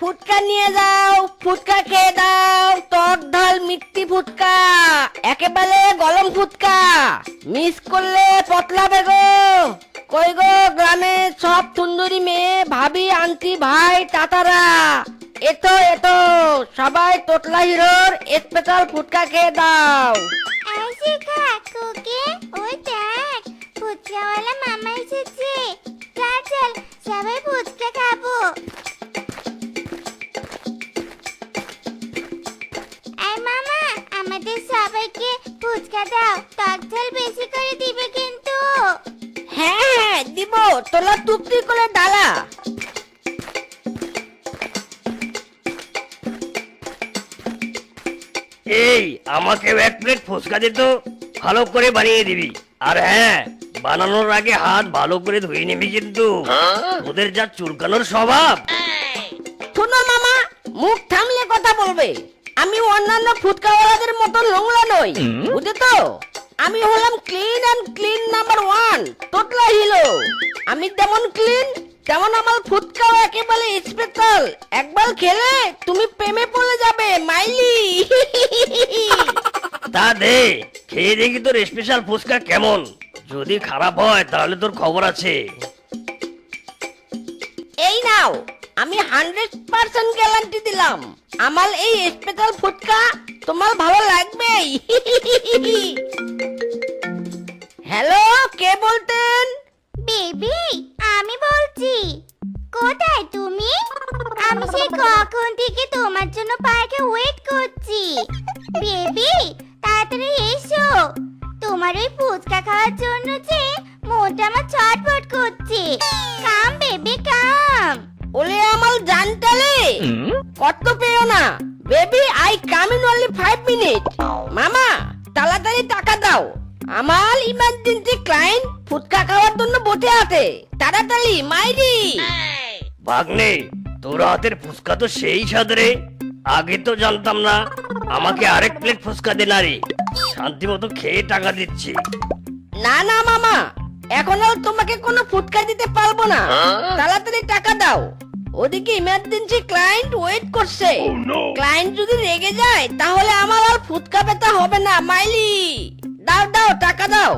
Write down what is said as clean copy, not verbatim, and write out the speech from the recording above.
ফুটকা নিয়ে যাও, ফুটকা খেয়ে দাও, টক ঢাল মিষ্টি ফুটকা, একেবারে গরম ফুটকা, মিস করলে পতলাবে গো। কই গো গ্রামে সব সুন্দরী মেয়ে, ভাবি, আন্টি, ভাই, টাটারা, এতো এতো সবাই তোতলা হিরোর স্পেশাল ফুটকা খেয়ে দাও। আইসি কাকুকে, ওই দেখ ফুচকাওয়ালা মামা এসেছে। চল চল সবাই ফুচকা খাবো। এই মামা, আমাদের সবাইকে ফুচকা দাও, টক ঝাল বেশি করে দিবে কিন্তু। হ্যাঁ হ্যাঁ দিব, তোলা টুকটি করে ডালা। এই আমাকেও এক প্লেট ফুচকা দে তো, ভালো করে বানিয়ে দিবি। আর হ্যাঁ, বানানোর আগে হাত ভালো করে ধুয়ে নিবি কিন্তু। ওদের যা চুলকানোর স্বভাব। শোনো মামা, মুখ থামলে কথা বলবে। আমি অন্যান্য ফুটকাওয়ালাদের মতো নোংরা নই, বুঝে তো? আমি হলাম ক্লিন অ্যান্ড ক্লিন নাম্বার 1 তোতলা হিলো। আমি যেমন ক্লিন তেমন আমার ফুটকাও একেবারে স্পেশাল। একবার খেলে তুমি প্রেমে পড়ে যাবে মাইলি। তা দে, খেয়ে দেখি তোর স্পেশাল ফুচকা কেমন। যদি খারাপ হয় তাহলে তোর খবর আছে। এই নাও, আমি 100% গ্যারান্টি দিলাম, আমার এই স্পেশাল ফুটকা তোমার ভালো লাগবেই। হ্যালো, কে বলতেন? বেবি, আমি বলছি। কোথায় তুমি? আমি সেই কখন থেকে তোমার জন্য পার্কে ওয়েট করছি। বেবি, তাড়াতাড়ি এসো। তোমার ওই ফুচকা খাওয়ার জন্য যে মনটা আমার ছটফট করছে। Come baby come. ওলে আমার জানতালে কত পেও না। Baby, I come in only 5 minute. মামা, তাড়াতাড়ি টাকা দাও, আমার ইমার্জেন্সি ক্লায়েন্ট ফুটকা খাওয়ার জন্য বসে আছে। তাড়াতাড়ি মাইরি। ভাগ্নে, তোর হাতের ফুচকা তো সেই স্বাদ রে। আগে তো জানতাম না। আমাকে আরেক প্লেট ফুচকা দে না রে, শান্তি মতো খেয়ে টাকা দিচ্ছি। না না মামা, এখন আর তোমাকে কোনো ফুটকা দিতে পারবো না। তাড়াতাড়ি টাকা দাও, ওদিকে ইমার্জেন্সি ক্লায়েন্ট ওয়েট করছে। ক্লায়েন্ট যদি রেগে যায় তাহলে আমার আর ফুটকা পেতে হবে না মাইলি। দাও দাও, টাকা দাও।